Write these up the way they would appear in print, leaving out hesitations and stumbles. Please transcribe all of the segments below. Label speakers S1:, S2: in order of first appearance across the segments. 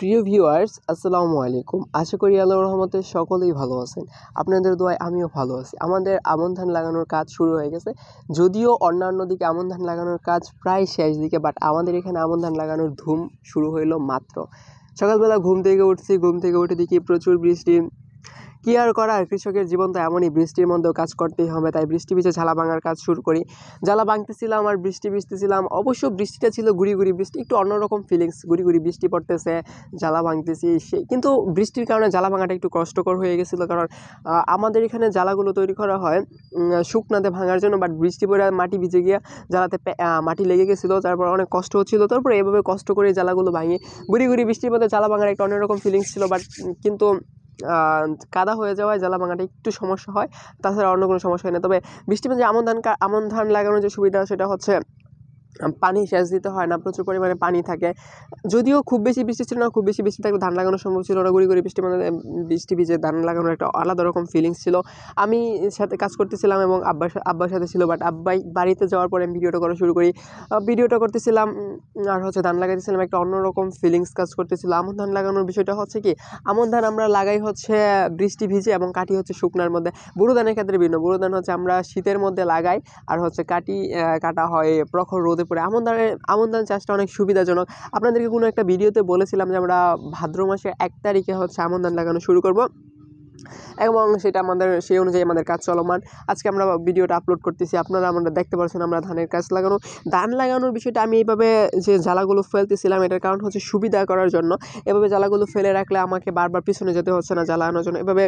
S1: প্রিয় ভিউয়ার্স, আসসালামু আলাইকুম। আশা করি আল্লাহর রহমতে সকলেই ভালো আছেন। আপনাদের দোয়ায় আমিও ভালো আছি। আমাদের আমন ধান লাগানোর কাজ শুরু হয়ে গেছে। যদিও অন্যান্য দিকে আমন ধান লাগানোর কাজ প্রায় শেষ দিকে, বাট আমাদের এখানে আমন ধান লাগানোর ধুম শুরু হইলো মাত্র। সকালবেলা ঘুম থেকে উঠছি, ঘুম থেকে উঠে দেখি প্রচুর বৃষ্টি। কী আর করার, কৃষকের জীবন তো এমনই, বৃষ্টির মধ্যেও কাজ করতেই হবে। তাই বৃষ্টি ভিজে ঝালা ভাঙার কাজ শুরু করি। ঝালা ভাঙতেছিলাম আর বৃষ্টি ভিজতেছিলাম। অবশ্য বৃষ্টিটা ছিল গুড়ি গুড়ি বৃষ্টি, একটু অন্যরকম ফিলিংস। গুড়ি গুড়ি বৃষ্টি পড়তেছে, জ্বালা ভাঙতেছি সেই, কিন্তু বৃষ্টির কারণে জ্বালা ভাঙাটা একটু কষ্টকর হয়ে গেছিলো। কারণ আমাদের এখানে জ্বালাগুলো তৈরি করা হয় শুকনাতে ভাঙার জন্য, বাট বৃষ্টি পড়ে মাটি ভিজে গিয়ে জ্বালাতে মাটি লেগে গেছিলো। তারপর অনেক কষ্ট হচ্ছিলো। তারপর এভাবে কষ্ট করে জ্বালাগুলো ভাঙি। গুড়ি গুড়ি বৃষ্টির মধ্যে জ্বালা ভাঙার একটা অন্যরকম ফিলিংস ছিল, বাট কিন্তু কাদা হয়ে যাওয়ায় জ্বালা ভাঙাটা একটু সমস্যা হয়। তাছাড়া অন্য কোনো সমস্যা হয় না। তবে বৃষ্টির মধ্যে আমন ধান লাগানোর যে সুবিধা, সেটা হচ্ছে পানি সেচ দিতে হয় না, প্রচুর পরিমাণে পানি থাকে। যদিও খুব বেশি বৃষ্টি ছিল না, খুব বেশি বৃষ্টি থাকলে ধান লাগানো সম্ভব ছিল না। গুড়ি গুড়ি বৃষ্টি ভিজে ধান লাগানোর একটা আলাদা রকম ফিলিংস ছিল। আমি সাথে কাজ করতেছিলাম এবং আব্বার সাথে ছিল, বাট আব্বাই বাড়িতে যাওয়ার পরে আমি ভিডিওটা করা শুরু করি। ভিডিওটা করতেছিলাম আর হচ্ছে ধান লাগাইতেছিলাম, একটা অন্যরকম ফিলিংস কাজ করতেছিল। আমন ধান লাগানোর বিষয়টা হচ্ছে কি, আমন ধান আমরা লাগাই হচ্ছে বৃষ্টি ভিজে এবং কাটি হচ্ছে শুকনার মধ্যে। বোরো ধানের ক্ষেত্রে ভিন্ন। বোরো ধান হচ্ছে আমরা শীতের মধ্যে লাগাই আর হচ্ছে কাটা হয় প্রখর রোদে পড়ে। আমন ধান চাষটা অনেক সুবিধাজনক। আপনাদেরকে কোনো একটা ভিডিওতে বলেছিলাম যে আমরা ভাদ্র মাসের 1 তারিখে হচ্ছে আমন ধান লাগানো শুরু করব, এবং সেটা আমাদের সেই অনুযায়ী আমাদের কাজ চলমান। আজকে আমরা ভিডিওটা আপলোড করতেছি, আপনারা দেখতে পাচ্ছেন আমরা ধানের কাজ লাগানো। ধান লাগানোর বিষয়টা আমি এইভাবে যে জ্বালাগুলো ফেলতেছিলাম, এটার কারণ হচ্ছে সুবিধা করার জন্য। এভাবে জ্বালাগুলো ফেলে রাখলে আমাকে বারবার পিছনে যেতে হচ্ছে না জ্বালানোর জন্য। এভাবে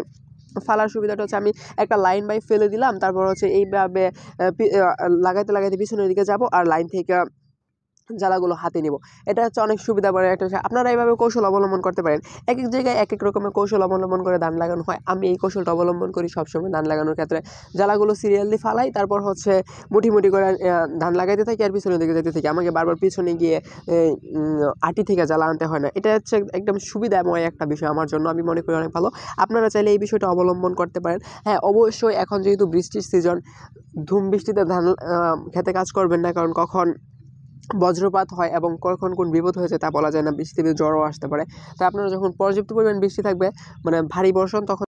S1: ফালার সুবিধাটা হচ্ছে আমি একটা লাইন বাই ফেলে দিলাম, তারপর হচ্ছে এইভাবে লাগাইতে পিছনের দিকে যাব আর লাইন থেকে জ্বালাগুলো হাতে নিব। এটা হচ্ছে অনেক সুবিধা করে একটা। আপনারা এইভাবে কৌশল অবলম্বন করতে পারেন। এক এক জায়গায় এক এক রকমের কৌশল অবলম্বন করে ধান লাগানো হয়। আমি এই কৌশলটা অবলম্বন করি সবসময় ধান লাগানোর ক্ষেত্রে। জ্বালাগুলো সিরিয়ালি ফালাই, তারপর হচ্ছে মুঠি করে ধান লাগাইতে থাকি আর পিছনের দিকে যেতে থাকি। আমাকে বারবার পিছনে গিয়ে আটি থেকে জ্বালা আনতে হয় না। এটা হচ্ছে একদম সুবিধাময় একটা বিষয় আমার জন্য, আমি মনে করি অনেক ভালো। আপনারা চাইলে এই বিষয়টা অবলম্বন করতে পারেন। হ্যাঁ, অবশ্যই এখন যেহেতু বৃষ্টির সিজন, ধুম বৃষ্টিতে ধান খেতে কাজ করবেন না, কারণ কখন বজ্রপাত হয় এবং কখন কোন বিপদ হয়েছে তা বলা যায় না। বৃষ্টিতে জ্বরও আসতে পারে। তাই আপনারা যখন পর্যাপ্ত পরিমাণ বৃষ্টি থাকবে, মানে ভারী বর্ষণ, তখন